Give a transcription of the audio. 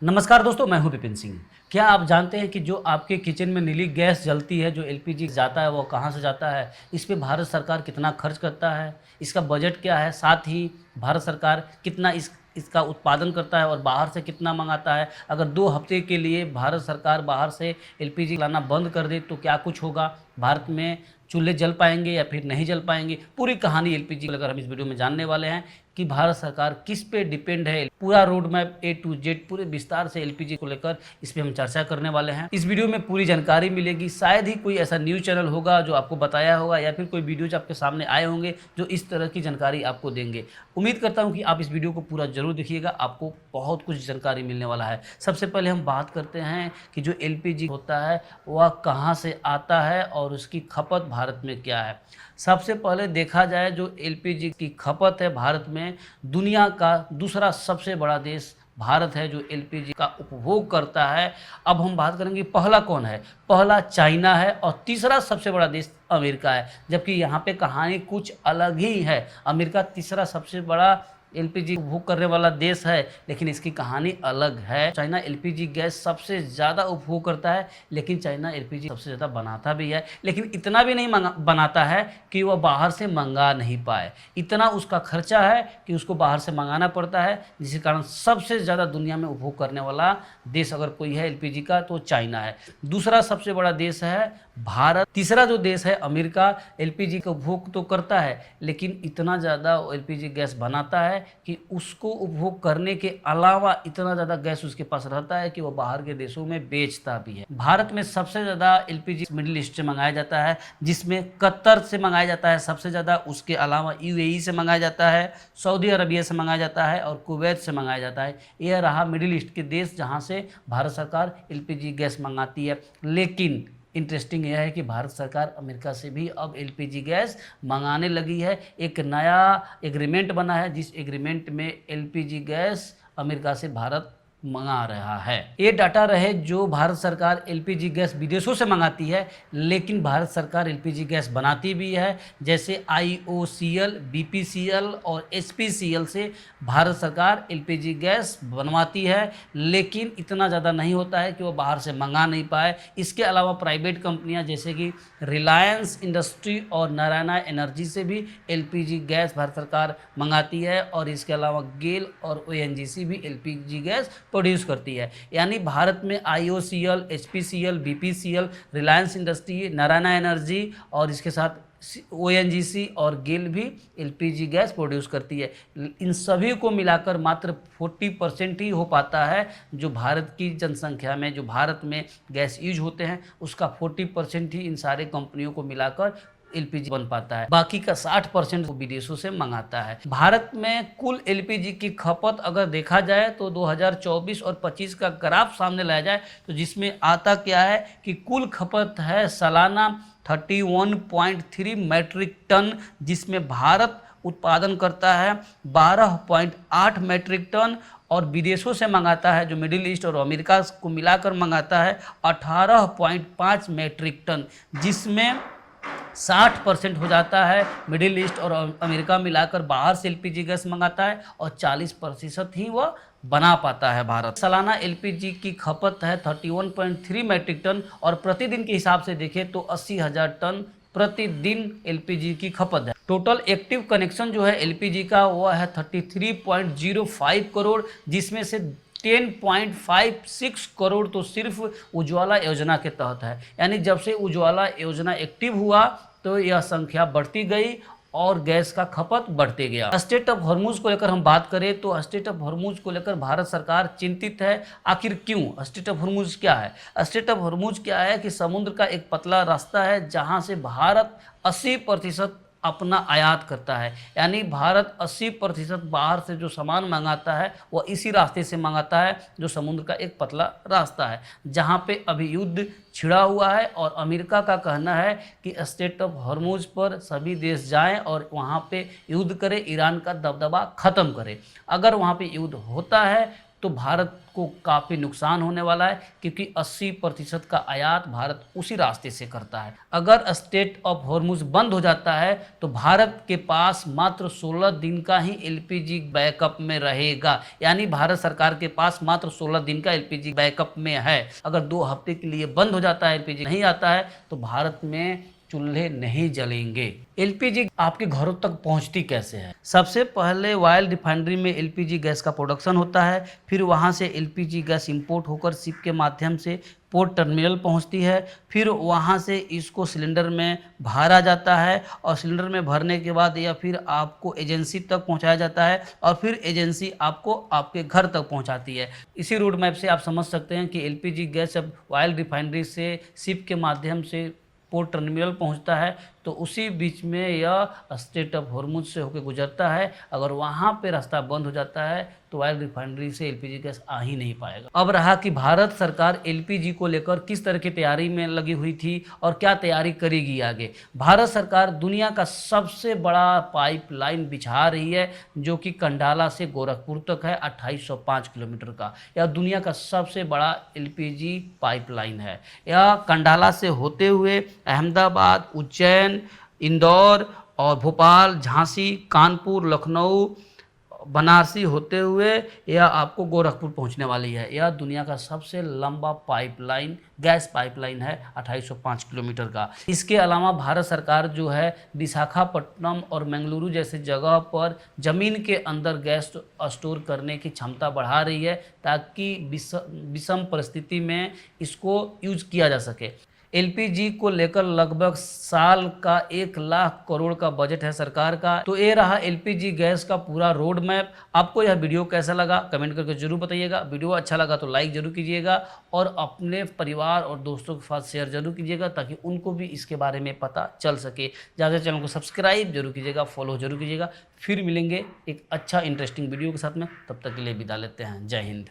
नमस्कार दोस्तों, मैं हूं विपिन सिंह। क्या आप जानते हैं कि जो आपके किचन में नीली गैस जलती है, जो एलपीजी जाता है, वो कहां से जाता है? इस पे भारत सरकार कितना खर्च करता है? इसका बजट क्या है? साथ ही भारत सरकार कितना इसका उत्पादन करता है और बाहर से कितना मंगाता है? अगर 2 हफ्ते के लिए भारत सरकार बाहर से एलपीजी लाना बंद कर दे तो क्या कुछ होगा? भारत में चूल्हे जल पाएंगे या फिर नहीं जल पाएंगे? पूरी कहानी एलपीजी को लेकर हम इस वीडियो में जानने वाले हैं कि भारत सरकार किस पे डिपेंड है। पूरा road map A to Z पूरे विस्तार से एलपीजी को लेकर इस पे हम चर्चा करने वाले हैं। इस वीडियो में पूरी जानकारी मिलेगी। शायद ही कोई ऐसा न्यूज़ चैनल होगा जो आपको बताया होगा या फिर कोई वीडियोज आपके सामने आए होंगे जो इस तरह की जानकारी आपको देंगे। उम्मीद करता हूँ कि आप इस वीडियो को पूरा जरूर देखिएगा, आपको बहुत कुछ जानकारी मिलने वाला है। सबसे पहले हम बात करते हैं कि जो एलपीजी होता है वह कहाँ से आता है और उसकी खपत भारत में क्या है। सबसे पहले देखा जाए जो एलपीजी की खपत है भारत में, दुनिया का दूसरा सबसे बड़ा देश भारत है जो एलपीजी का उपभोग करता है। अब हम बात करेंगे पहला कौन है। पहला चाइना है और तीसरा सबसे बड़ा देश अमेरिका है, जबकि यहाँ पे कहानी कुछ अलग ही है। अमेरिका तीसरा सबसे बड़ा एलपीजी उपभोग करने वाला देश है, लेकिन इसकी कहानी अलग है। चाइना एलपीजी गैस सबसे ज़्यादा उपभोग करता है, लेकिन चाइना एलपीजी सबसे ज़्यादा बनाता भी है, लेकिन इतना भी नहीं बनाता है कि वह बाहर से मंगा नहीं पाए। इतना उसका खर्चा है कि उसको बाहर से मंगाना पड़ता है, जिसके कारण सबसे ज़्यादा दुनिया में उपभोग करने वाला देश अगर कोई है एलपीजी का तो चाइना है। दूसरा सबसे बड़ा देश है भारत। तीसरा जो देश है अमेरिका, एलपीजी का उपभोग तो करता है, लेकिन इतना ज़्यादा एलपीजी गैस बनाता है कि उसको उपभोग करने के अलावा इतना ज़्यादा गैस उसके पास रहता है कि वो बाहर के देशों में बेचता भी है। भारत में सबसे ज़्यादा एलपीजी मिडिल ईस्ट से मंगाया जाता है, जिसमें कतर से मंगाया जाता है सबसे ज़्यादा। उसके अलावा यूएई से मंगाया जाता है, सऊदी अरबिया से मंगाया जाता है और कुवैत से मंगाया जाता है। यह रहा मिडिल ईस्ट के देश जहाँ से भारत सरकार एलपीजी गैस मंगाती है। लेकिन इंटरेस्टिंग यह है कि भारत सरकार अमेरिका से भी अब एलपीजी गैस मंगाने लगी है। एक नया एग्रीमेंट बना है, जिस एग्रीमेंट में एलपीजी गैस अमेरिका से भारत मंगा रहा है। ये डाटा रहे जो भारत सरकार एलपीजी गैस विदेशों से मंगाती है, लेकिन भारत सरकार एलपीजी गैस बनाती भी है। जैसे आईओसीएल, बीपीसीएल और एचपीसीएल से भारत सरकार एलपीजी गैस बनवाती है, लेकिन इतना ज़्यादा नहीं होता है कि वो बाहर से मंगा नहीं पाए। इसके अलावा प्राइवेट कंपनियां जैसे कि रिलायंस इंडस्ट्री और नारायणा एनर्जी से भी एलपीजी गैस भारत सरकार मंगाती है, और इसके अलावा गेल और ओएनजीसी भी एलपीजी गैस प्रोड्यूस करती है। यानी भारत में IOCL, HPCL, BPCL, Reliance industry, Narayana energy और इसके साथ ओएनजीसी और गेल भी एलपीजी गैस प्रोड्यूस करती है। इन सभी को मिलाकर मात्र 40% ही हो पाता है। जो भारत की जनसंख्या में जो भारत में गैस यूज होते हैं उसका 40% ही इन सारे कंपनियों को मिलाकर एलपीजी बन पाता है। बाकी का 60% विदेशों से मंगाता है। भारत में कुल एलपीजी की खपत अगर देखा जाए तो 2024 और 25 का ग्राफ सामने लाया जाए तो जिसमें आता क्या है कि कुल खपत है सालाना 31.3 मैट्रिक टन, जिसमें भारत उत्पादन करता है 12.8 मैट्रिक टन और विदेशों से मंगाता है, जो मिडिल ईस्ट और अमेरिका को मिलाकर मंगाता है 18.5 मैट्रिक टन, जिसमें 60% हो जाता है मिडिल ईस्ट और अमेरिका मिलाकर बाहर से एलपीजी गैस मंगाता है और 40% ही वह बना पाता है भारत। सालाना एलपीजी की खपत है 31.3 मैट्रिक टन और प्रतिदिन के हिसाब से देखें तो 80,000 टन प्रतिदिन एलपीजी की खपत है। टोटल एक्टिव कनेक्शन जो है एलपीजी का वह है 33.05 करोड़, जिसमें से 10.56 करोड़ तो सिर्फ उज्ज्वला योजना के तहत है। यानी जब से उज्ज्वला योजना एक्टिव हुआ तो यह संख्या बढ़ती गई और गैस का खपत बढ़ते गया। स्टेट ऑफ हॉर्मुज को लेकर हम बात करें तो स्टेट ऑफ हॉर्मुज को लेकर भारत सरकार चिंतित है। आखिर क्यों? स्टेट ऑफ हॉर्मुज क्या है? स्टेट ऑफ हॉर्मुज क्या है कि समुद्र का एक पतला रास्ता है जहां से भारत 80% अपना आयात करता है। यानी भारत 80% बाहर से जो सामान मंगाता है वह इसी रास्ते से मंगाता है, जो समुद्र का एक पतला रास्ता है, जहां पे अभी युद्ध छिड़ा हुआ है। और अमेरिका का कहना है कि स्टेट ऑफ हॉर्मुज पर सभी देश जाएं और वहां पे युद्ध करें, ईरान का दबदबा खत्म करें। अगर वहां पे युद्ध होता है तो भारत को काफ़ी नुकसान होने वाला है, क्योंकि 80% का आयात भारत उसी रास्ते से करता है। अगर स्ट्रेट ऑफ हॉर्मुज बंद हो जाता है तो भारत के पास मात्र 16 दिन का ही एलपीजी बैकअप में रहेगा, यानी भारत सरकार के पास मात्र 16 दिन का एलपीजी बैकअप में है। अगर 2 हफ्ते के लिए बंद हो जाता है, एलपीजी नहीं आता है, तो भारत में चूल्हे नहीं जलेंगे। एलपीजी आपके घरों तक पहुंचती कैसे है? सबसे पहले ऑयल रिफाइनरी में एलपीजी गैस का प्रोडक्शन होता है, फिर वहां से एलपीजी गैस इंपोर्ट होकर शिप के माध्यम से पोर्ट टर्मिनल पहुंचती है, फिर वहां से इसको सिलेंडर में भरा जाता है और सिलेंडर में भरने के बाद या फिर आपको एजेंसी तक पहुंचाया जाता है और फिर एजेंसी आपको आपके घर तक पहुंचाती है। इसी रूट मैप से आप समझ सकते हैं कि एलपीजी गैस जब ऑयल रिफाइनरी से शिप के माध्यम से पोर्ट टर्मिनल पहुंचता है तो उसी बीच में यह स्ट्रेट ऑफ हॉर्मुज से होकर गुजरता है। अगर वहां पे रास्ता बंद हो जाता है तो ऑयल रिफाइनरी से एलपीजी गैस आ ही नहीं पाएगा। अब रहा कि भारत सरकार एलपीजी को लेकर किस तरह की तैयारी में लगी हुई थी और क्या तैयारी करेगी आगे। भारत सरकार दुनिया का सबसे बड़ा पाइपलाइन बिछा रही है, जो कि कंडाला से गोरखपुर तक है, 2805 किलोमीटर का। यह दुनिया का सबसे बड़ा एलपीजी पाइपलाइन है। यह कंडाला से होते हुए अहमदाबाद, उज्जैन, इंदौर और भोपाल, झांसी, कानपुर, लखनऊ, बनारसी होते हुए यह आपको गोरखपुर पहुंचने वाली है। यह दुनिया का सबसे लंबा पाइपलाइन, गैस पाइपलाइन है, 2805 किलोमीटर का। इसके अलावा भारत सरकार जो है विशाखापट्टनम और बेंगलुरु जैसे जगह पर ज़मीन के अंदर गैस स्टोर करने की क्षमता बढ़ा रही है, ताकि विषम परिस्थिति में इसको यूज किया जा सके। एलपीजी को लेकर लगभग साल का 1 लाख करोड़ का बजट है सरकार का। तो ये रहा एलपीजी गैस का पूरा रोड मैप। आपको यह वीडियो कैसा लगा कमेंट करके जरूर बताइएगा। वीडियो अच्छा लगा तो लाइक जरूर कीजिएगा और अपने परिवार और दोस्तों के साथ शेयर जरूर कीजिएगा, ताकि उनको भी इसके बारे में पता चल सके। ज़्यादा चैनल को सब्सक्राइब जरूर कीजिएगा, फॉलो जरूर कीजिएगा। फिर मिलेंगे एक अच्छा इंटरेस्टिंग वीडियो के साथ में, तब तक के लिए विदा लेते हैं। जय हिंद।